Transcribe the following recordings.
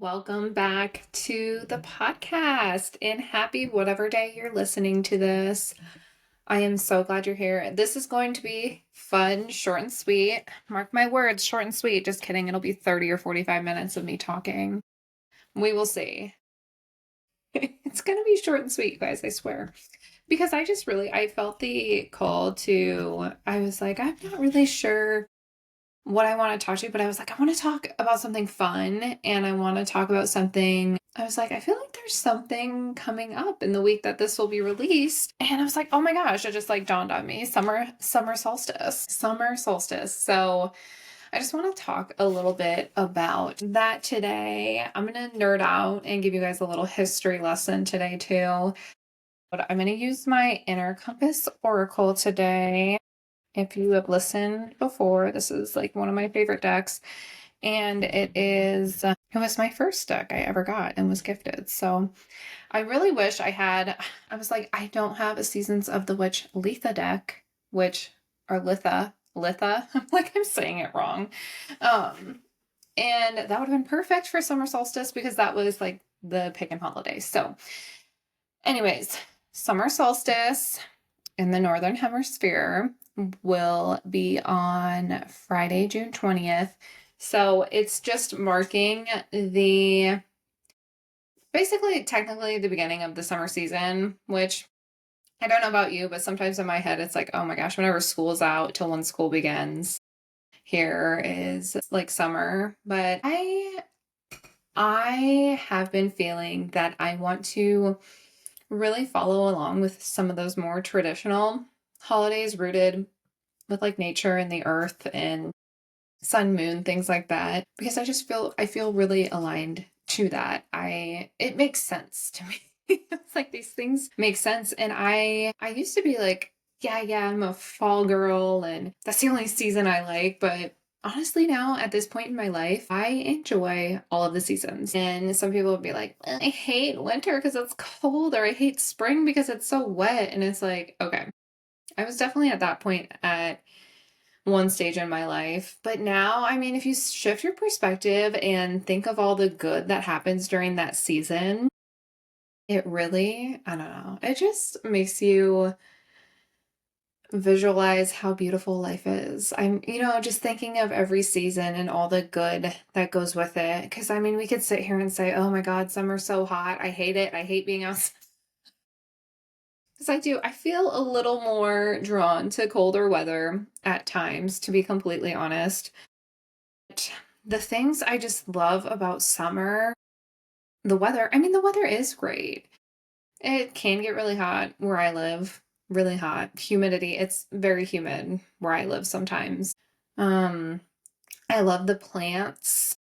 Welcome back to the podcast and happy whatever day you're listening to this. I am so glad you're here. This is going to be fun, short and sweet. Mark my words, short and sweet. Just kidding. It'll be 30 or 45 minutes of me talking. We will see. It's going to be short and sweet, guys, I swear. Because I felt the call to, I was like, I'm not really sure what I want to talk to, but I was like, I want to talk about something fun and I want to talk about something. I was like, I feel like there's something coming up in the week that this will be released. And I was like, oh my gosh, it just like dawned on me. Summer solstice. Summer solstice. So I just want to talk a little bit about that today. I'm going to nerd out and give you guys a little history lesson today too. But I'm going to use my Inner Compass Oracle today. If you have listened before, this is like one of my favorite decks. And it was my first deck I ever got and was gifted. So I really wish I was like, I don't have a Seasons of the Witch Litha deck, or Litha. I'm like, I'm saying it wrong. And that would have been perfect for summer solstice because that was like the pagan holiday. So anyways, summer solstice in the Northern Hemisphere will be on Friday, June 20th. So it's just marking technically the beginning of the summer season, which I don't know about you, but sometimes in my head it's like, oh my gosh, whenever school's out till when school begins, here is like summer. But I have been feeling that I want to really follow along with some of those more traditional holidays rooted with like nature and the earth and sun, moon, things like that, because I feel really aligned to that. It makes sense to me. It's like these things make sense. And I used to be like, yeah, I'm a fall girl and that's the only season I like. But honestly, now at this point in my life, I enjoy all of the seasons. And some people would be like, I hate winter because it's cold, or I hate spring because it's so wet. And it's like, okay, I was definitely at that point at one stage in my life. But now, I mean, if you shift your perspective and think of all the good that happens during that season, it really, I don't know, it just makes you visualize how beautiful life is. Just thinking of every season and all the good that goes with it. Because, I mean, we could sit here and say, oh my God, summer's so hot. I hate it. I hate being outside. Because I feel a little more drawn to colder weather at times, to be completely honest. But the things I just love about summer, the weather is great. It can get really hot where I live, really hot. Humidity, it's very humid where I live sometimes. Um, I love the plants.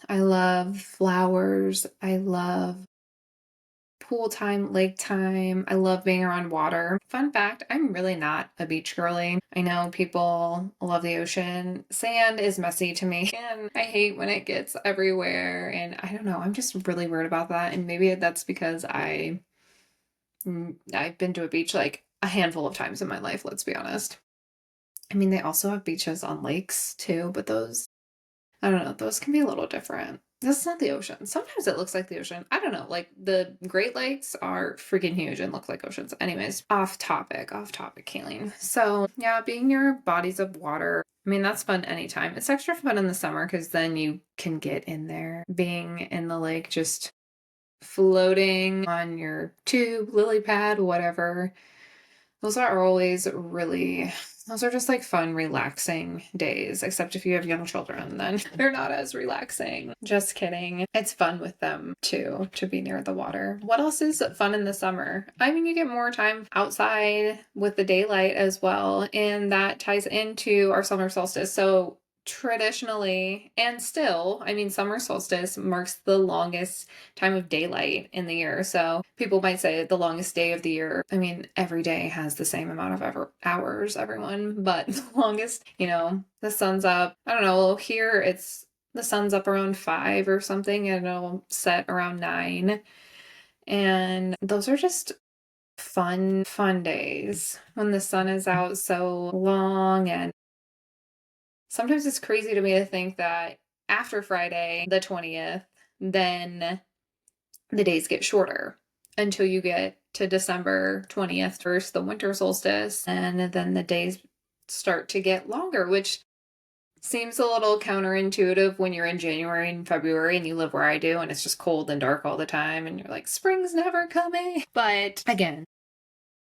I love flowers. I love pool time, lake time. I love being around water. Fun fact, I'm really not a beach girly. I know people love the ocean. Sand is messy to me and I hate when it gets everywhere. And I don't know, I'm just really weird about that. And maybe that's because I've been to a beach like a handful of times in my life, let's be honest. I mean, they also have beaches on lakes too, but I don't know, those can be a little different. This is not the ocean. Sometimes it looks like the ocean. I don't know. Like the Great Lakes are freaking huge and look like oceans. Anyways, off topic, Kayleen. So yeah, being near bodies of water. I mean, that's fun anytime. It's extra fun in the summer because then you can get in there. Being in the lake, just floating on your tube, lily pad, whatever. Those are just like fun, relaxing days, except if you have young children, then they're not as relaxing. Just kidding. It's fun with them too, to be near the water. What else is fun in the summer? I mean, you get more time outside with the daylight as well, and that ties into our summer solstice. So traditionally, and still, I mean, summer solstice marks the longest time of daylight in the year. So people might say the longest day of the year. I mean, every day has the same amount of hours, everyone, but the longest, the sun's up. I don't know, here the sun's up around 5 or something and it'll set around 9. And those are just fun days when the sun is out so long. And sometimes it's crazy to me to think that after Friday, the 20th, then the days get shorter until you get to December 20th, first, the winter solstice, and then the days start to get longer, which seems a little counterintuitive when you're in January and February and you live where I do and it's just cold and dark all the time and you're like, spring's never coming. But again,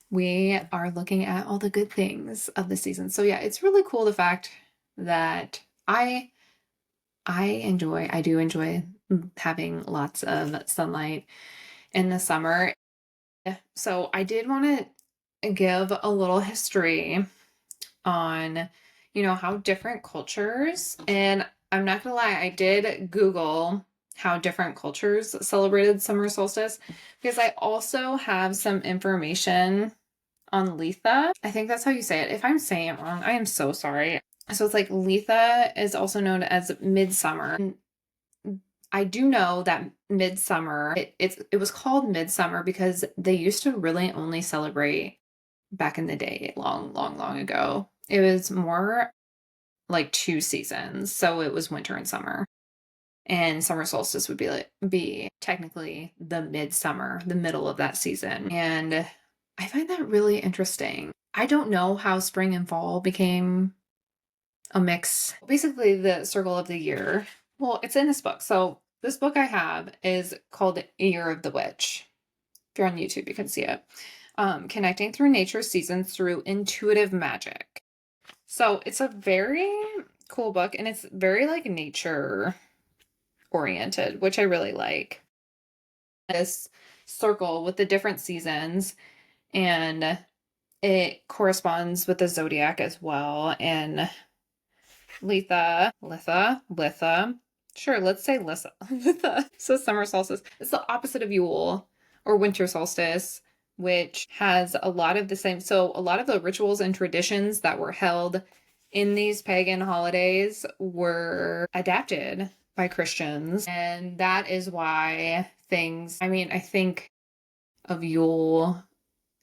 we are looking at all the good things of the season. So yeah, it's really cool the fact that I do enjoy having lots of sunlight in the summer. So I did want to give a little history on, how different cultures, and I'm not gonna lie, I did Google how different cultures celebrated summer solstice because I also have some information on Letha. I think that's how you say it. If I'm saying it wrong, I am so sorry. So it's like Letha is also known as midsummer. I do know that midsummer, it was called midsummer because they used to really only celebrate back in the day, long, long, long ago. It was more like two seasons. So it was winter and summer. And summer solstice would be technically the midsummer, the middle of that season. And I find that really interesting. I don't know how spring and fall became a mix. Basically, the circle of the year. Well, it's in this book. So this book I have is called Year of the Witch. If you're on YouTube, you can see it. Connecting through nature's seasons through intuitive magic. So it's a very cool book and it's very like nature oriented, which I really like. This circle with the different seasons and it corresponds with the zodiac as well. And Litha. Sure, let's say Litha. So summer solstice. It's the opposite of Yule or winter solstice, which has a lot of the same. So a lot of the rituals and traditions that were held in these pagan holidays were adapted by Christians. And that is why I think of Yule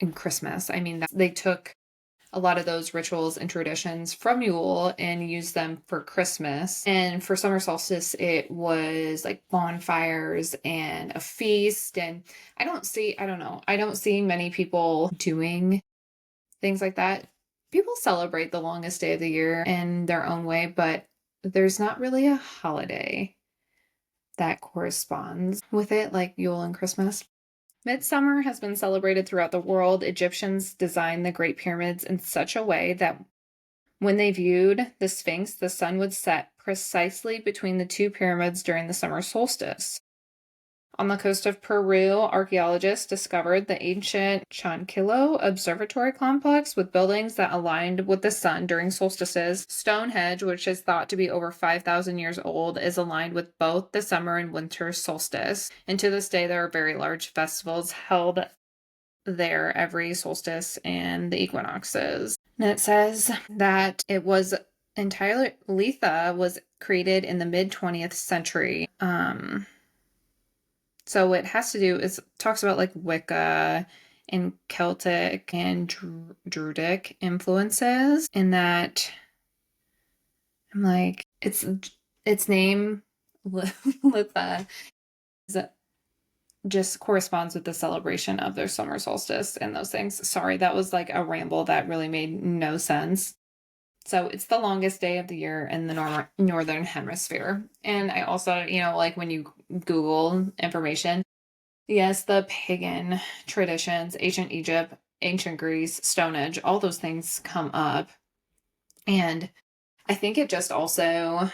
and Christmas. They took a lot of those rituals and traditions from Yule and used them for Christmas. And for summer solstice, it was like bonfires and a feast. And I don't see many people doing things like that. People celebrate the longest day of the year in their own way, but there's not really a holiday that corresponds with it like Yule and Christmas. Midsummer has been celebrated throughout the world. Egyptians designed the Great Pyramids in such a way that when they viewed the Sphinx, the sun would set precisely between the two pyramids during the summer solstice. On the coast of Peru, archaeologists discovered the ancient Chanquillo Observatory complex with buildings that aligned with the sun during solstices. Stonehenge, which is thought to be over 5,000 years old, is aligned with both the summer and winter solstice. And to this day, there are very large festivals held there every solstice and the equinoxes. And it says that Letha was created in the mid 20th century. So it talks about like Wicca and Celtic and Druidic influences, in that I'm like, its name Litha just corresponds with the celebration of their summer solstice and those things. Sorry, that was like a ramble that really made no sense. So it's the longest day of the year in the northern hemisphere. And I also, like when you Google information, yes, the pagan traditions, ancient Egypt, ancient Greece, Stonehenge, all those things come up. And I think it just also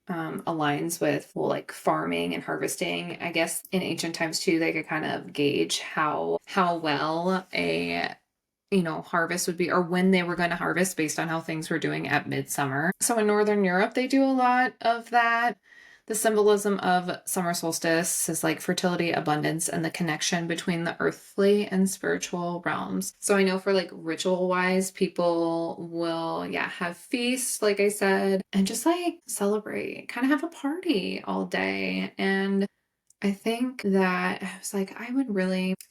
aligns with, well, like farming and harvesting. I guess in ancient times too, they could kind of gauge how well a harvest would be, or when they were going to harvest based on how things were doing at midsummer. So in Northern Europe, they do a lot of that. The symbolism of summer solstice is like fertility, abundance, and the connection between the earthly and spiritual realms. So I know for like ritual wise, people will, have feasts, like I said, and just like celebrate, kind of have a party all day. And I think that I was like, I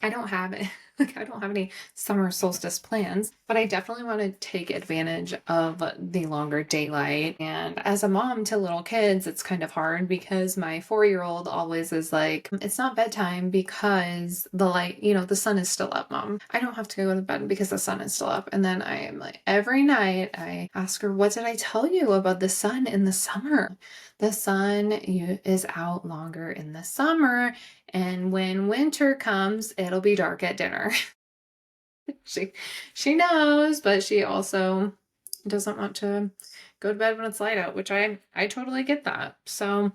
don't have it. Like, I don't have any summer solstice plans, but I definitely want to take advantage of the longer daylight. And as a mom to little kids, it's kind of hard because my 4-year-old always is like, it's not bedtime because the light, the sun is still up, mom. I don't have to go to bed because the sun is still up. And then I am like, every night I ask her, what did I tell you about the sun in the summer? The sun is out longer in the summer. And when winter comes, it'll be dark at dinner. She knows, but she also doesn't want to go to bed when it's light out, which I totally get that. So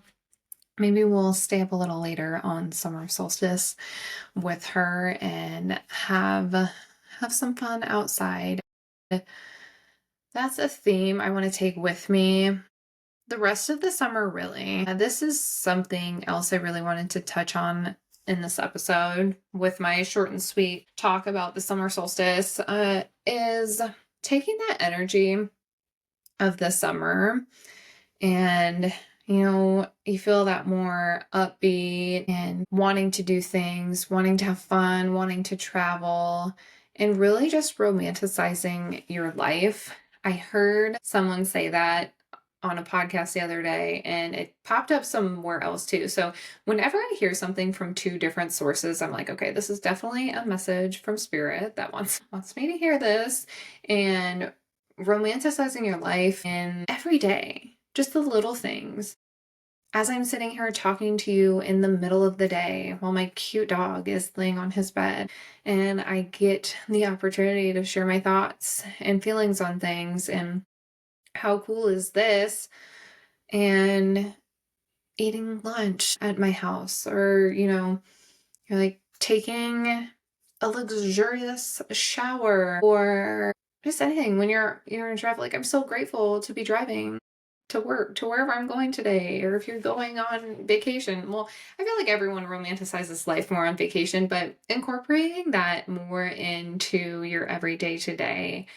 maybe we'll stay up a little later on summer solstice with her and have some fun outside. That's a theme I want to take with me the rest of the summer, really. This is something else I really wanted to touch on in this episode with my short and sweet talk about the summer solstice, is taking that energy of the summer and you feel that more upbeat and wanting to do things, wanting to have fun, wanting to travel, and really just romanticizing your life. I heard someone say that on a podcast the other day, and it popped up somewhere else too. So whenever I hear something from two different sources, I'm like, okay, this is definitely a message from spirit that wants me to hear this. And romanticizing your life in every day, just the little things. As I'm sitting here talking to you in the middle of the day while my cute dog is laying on his bed, and I get the opportunity to share my thoughts and feelings on things, and how cool is this? And eating lunch at my house, or, you're like taking a luxurious shower, or just anything when you're in traffic. Like, I'm so grateful to be driving to work, to wherever I'm going today, or if you're going on vacation. Well, I feel like everyone romanticizes life more on vacation, but incorporating that more into your everyday today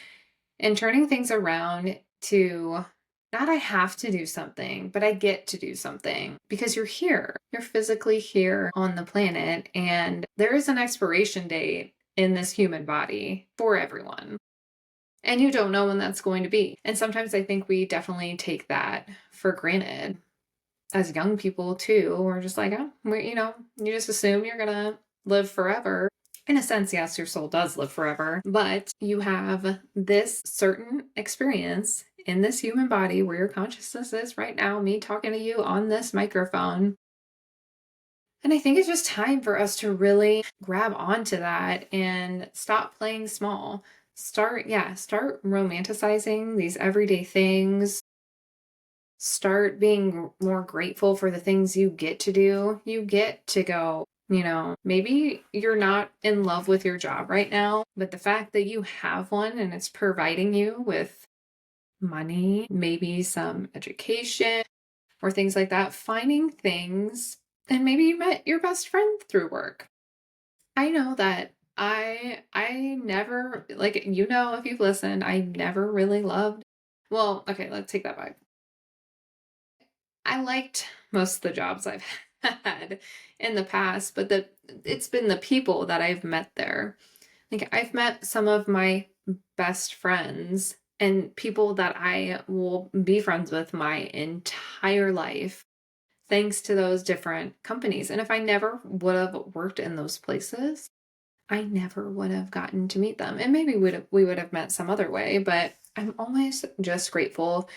and turning things around to not I have to do something, but I get to do something because you're here. You're physically here on the planet, and there is an expiration date in this human body for everyone. And you don't know when that's going to be. And sometimes I think we definitely take that for granted as young people too. We're just like, oh, you just assume you're going to live forever. In a sense, yes, your soul does live forever, but you have this certain experience in this human body where your consciousness is right now, me talking to you on this microphone. And I think it's just time for us to really grab onto that and stop playing small. Start romanticizing these everyday things. Start being more grateful for the things you get to do. You get to go, maybe you're not in love with your job right now, but the fact that you have one and it's providing you with money, maybe some education or things like that, finding things, and maybe you met your best friend through work. I know that I never, like, if you've listened, I never really loved, well, okay, let's take that back. I liked most of the jobs I've had in the past, but it's been the people that I've met there. Like, I've met some of my best friends and people that I will be friends with my entire life, thanks to those different companies. And if I never would have worked in those places, I never would have gotten to meet them. And maybe we would have met some other way, but I'm always just grateful.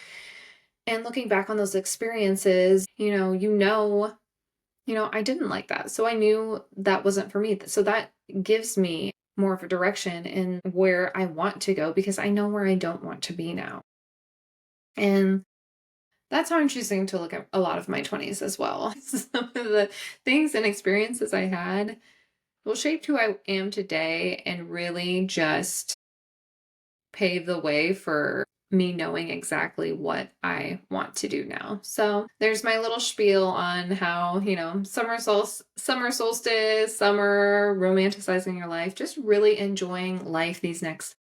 And looking back on those experiences, I didn't like that. So I knew that wasn't for me. So that gives me more of a direction in where I want to go because I know where I don't want to be now. And that's how I'm choosing to look at a lot of my 20s as well. Some of the things and experiences I had will shape who I am today and really just pave the way for me knowing exactly what I want to do now. So there's my little spiel on how, summer solstice, summer, romanticizing your life, just really enjoying life these next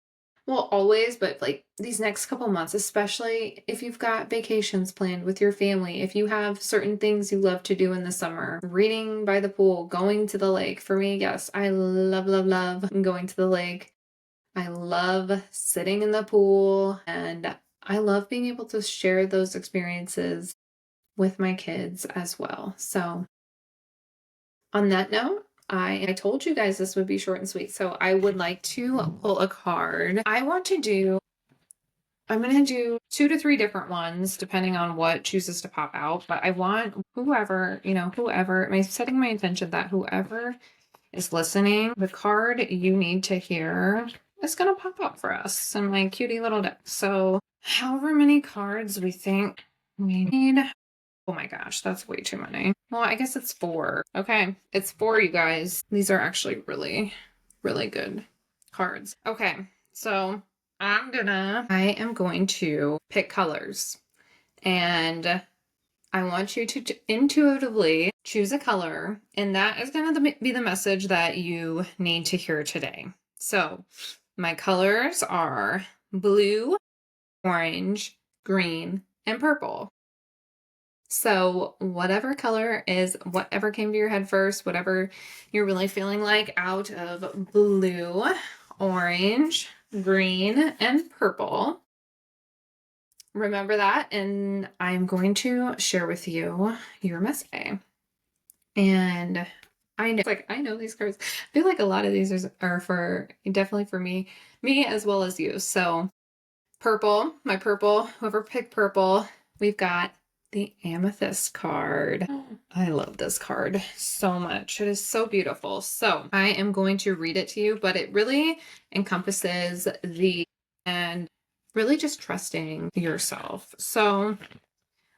Well, always, but like these next couple months, especially if you've got vacations planned with your family, if you have certain things you love to do in the summer, reading by the pool, going to the lake. For me, yes, I love, love, love going to the lake. I love sitting in the pool, and I love being able to share those experiences with my kids as well. So, on that note, I told you guys this would be short and sweet. So, I would like to pull a card. I'm going to do 2 to 3 different ones depending on what chooses to pop out. But I want whoever, I'm setting my intention that whoever is listening, the card you need to hear is going to pop up for us in my cutie little deck. So, however many cards we think we need. Oh my gosh, that's way too many. Well, I guess it's 4. Okay, it's 4, you guys. These are actually really, really good cards. Okay, so I am going to pick colors, and I want you to intuitively choose a color, and that is going to be the message that you need to hear today. So, my colors are blue, orange, green, and purple. So, whatever color is whatever came to your head first, whatever you're really feeling like out of blue, orange, green, and purple. Remember that, and I'm going to share with you your message. And I know these cards. I feel like a lot of these are for definitely for me as well as you. So purple, my purple, whoever picked purple, we've got the amethyst card. I love this card so much. It is so beautiful. So I am going to read it to you, but it really encompasses and really just trusting yourself. So,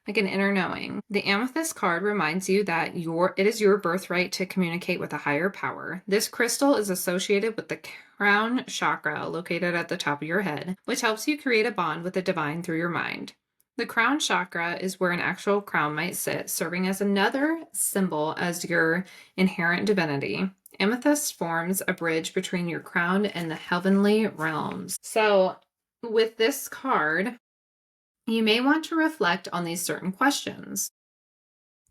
like an inner knowing. The amethyst card reminds you that it is your birthright to communicate with a higher power. This crystal is associated with the crown chakra located at the top of your head, which helps you create a bond with the divine through your mind. The crown chakra is where an actual crown might sit, serving as another symbol as your inherent divinity. Amethyst forms a bridge between your crown and the heavenly realms. So, with this card, you may want to reflect on these certain questions.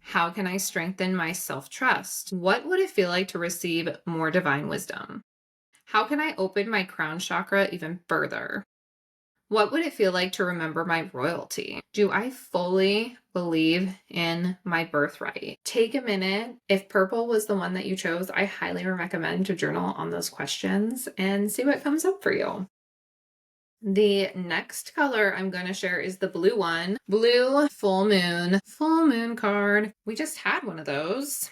How can I strengthen my self-trust? What would it feel like to receive more divine wisdom? How can I open my crown chakra even further? What would it feel like to remember my royalty? Do I fully believe in my birthright? Take a minute. If purple was the one that you chose, I highly recommend to journal on those questions and see what comes up for you. The next color I'm going to share is the blue one. Blue full moon card. We just had one of those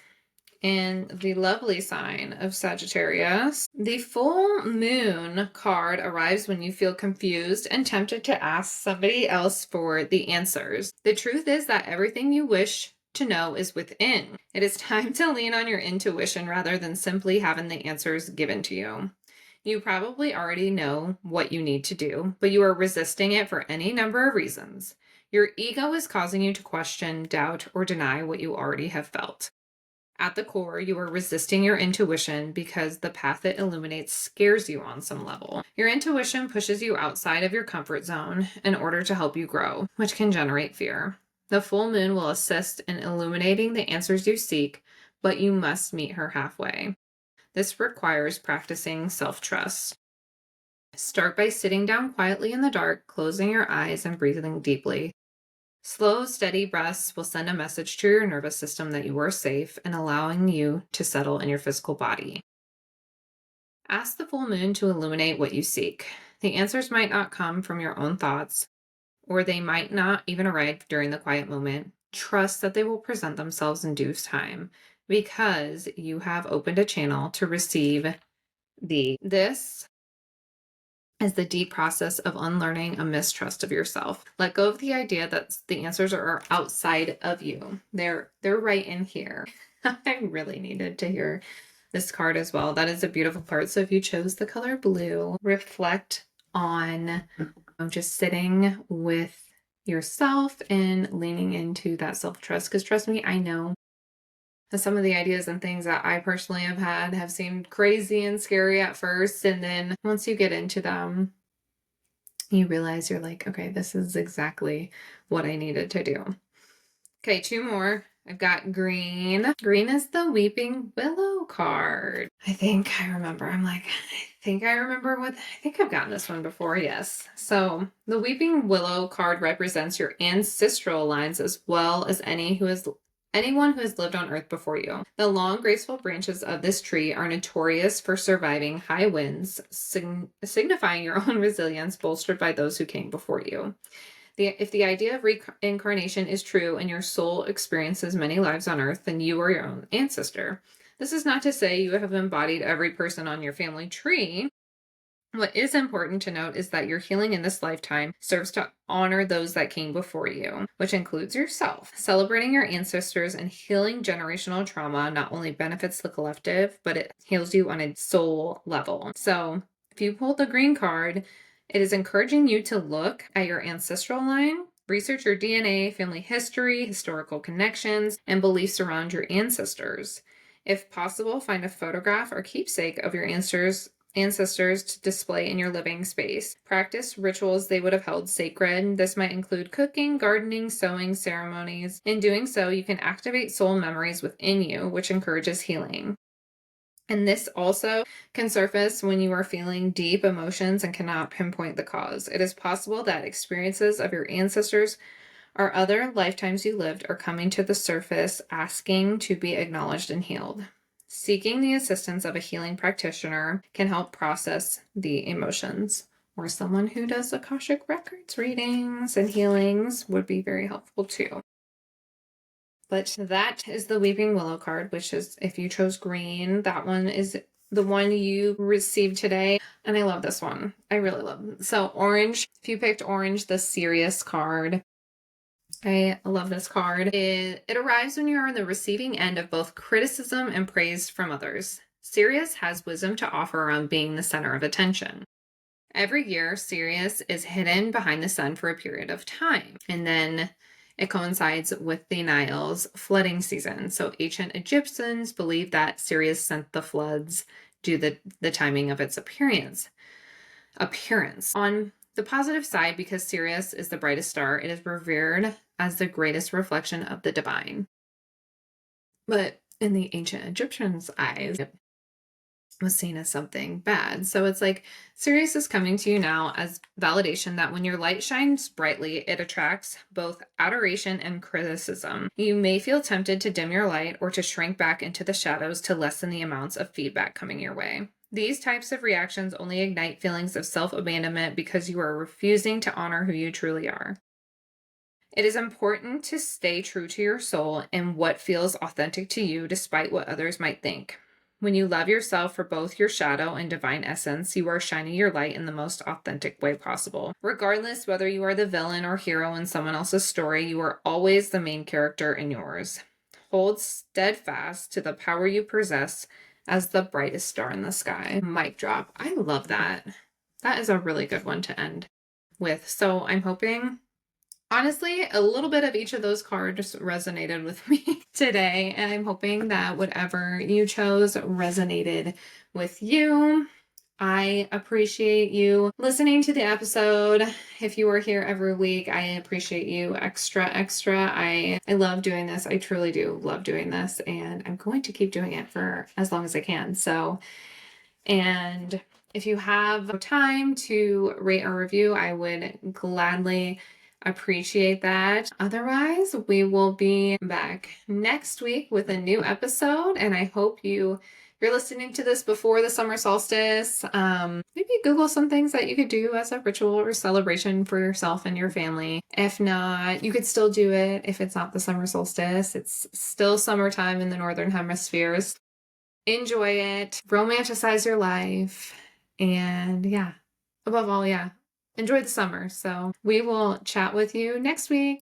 in the lovely sign of Sagittarius. The full moon card arrives when you feel confused and tempted to ask somebody else for the answers. The truth is that everything you wish to know is within. It is time to lean on your intuition rather than simply having the answers given to you. You probably already know what you need to do, but you are resisting it for any number of reasons. Your ego is causing you to question, doubt, or deny what you already have felt. At the core, you are resisting your intuition because the path it illuminates scares you on some level. Your intuition pushes you outside of your comfort zone in order to help you grow, which can generate fear. The full moon will assist in illuminating the answers you seek, but you must meet her halfway. This requires practicing self-trust. Start by sitting down quietly in the dark, closing your eyes and breathing deeply. Slow, steady breaths will send a message to your nervous system that you are safe and allowing you to settle in your physical body. Ask the full moon to illuminate what you seek. The answers might not come from your own thoughts, or they might not even arrive during the quiet moment. Trust that they will present themselves in due time because you have opened a channel to receive this is the deep process of unlearning a mistrust of yourself. Let go of the idea that the answers are outside of you. They're right in here. I really needed to hear this card as well. That is a beautiful card. So if you chose the color blue, reflect on just sitting with yourself and leaning into that self-trust. Because trust me, I know that some of the ideas and things that I personally have had have seemed crazy and scary at first. And then once you get into them, you realize you're like, okay, this is exactly what I needed to do. Okay, 2 more. I've got green. Green is the Weeping Willow card. I think I remember. I think I've gotten this one before. Yes. So the Weeping Willow card represents your ancestral lines as well as anyone who has lived on Earth before you. The long, graceful branches of this tree are notorious for surviving high winds, signifying your own resilience bolstered by those who came before you. If the idea of reincarnation is true and your soul experiences many lives on Earth, then you are your own ancestor. This is not to say you have embodied every person on your family tree. What is important to note is that your healing in this lifetime serves to honor those that came before you, which includes yourself. Celebrating your ancestors and healing generational trauma not only benefits the collective, but it heals you on a soul level. So if you pulled the green card, it is encouraging you to look at your ancestral line, research your DNA, family history, historical connections, and beliefs around your ancestors. If possible, find a photograph or keepsake of your ancestors to display in your living space. Practice rituals they would have held sacred. This might include cooking, gardening, sewing ceremonies. In doing so, you can activate soul memories within you, which encourages healing. And this also can surface when you are feeling deep emotions and cannot pinpoint the cause. It is possible that experiences of your ancestors or other lifetimes you lived are coming to the surface, asking to be acknowledged and healed. Seeking the assistance of a healing practitioner can help process the emotions, or someone who does Akashic Records readings and healings would be very helpful too. But that is the Weeping Willow card, which is, if you chose green, that one is the one you received today. And I love this one. I really love it. So orange, if you picked orange, the Sirius card. I love this card. It arrives when you're on the receiving end of both criticism and praise from others. Sirius has wisdom to offer around being the center of attention. Every year, Sirius is hidden behind the sun for a period of time, and then it coincides with the Nile's flooding season. So ancient Egyptians believed that Sirius sent the floods due to the timing of its appearance. On the positive side, because Sirius is the brightest star, it is revered as the greatest reflection of the divine. But in the ancient Egyptians' eyes, it was seen as something bad. So it's like Sirius is coming to you now as validation that when your light shines brightly, it attracts both adoration and criticism. You may feel tempted to dim your light or to shrink back into the shadows to lessen the amounts of feedback coming your way. These types of reactions only ignite feelings of self-abandonment because you are refusing to honor who you truly are. It is important to stay true to your soul and what feels authentic to you despite what others might think. When you love yourself for both your shadow and divine essence, you are shining your light in the most authentic way possible. Regardless whether you are the villain or hero in someone else's story, you are always the main character in yours. Hold steadfast to the power you possess as the brightest star in the sky. Mic drop. I love that. That is a really good one to end with. So I'm hoping, honestly, a little bit of each of those cards resonated with me today, and I'm hoping that whatever you chose resonated with you. I appreciate you listening to the episode. If you are here every week, I appreciate you extra. I love doing this. I truly do love doing this, and I'm going to keep doing it for as long as I can. And if you have time to rate or review, I would gladly appreciate that. Otherwise, we will be back next week with a new episode, and I hope you're listening to this before the summer solstice. Maybe Google some things that you could do as a ritual or celebration for yourself and your family. If not, you could still do it if it's not the summer solstice. It's still summertime in the northern hemispheres. Enjoy it, romanticize your life, and above all, enjoy the summer. So we will chat with you next week.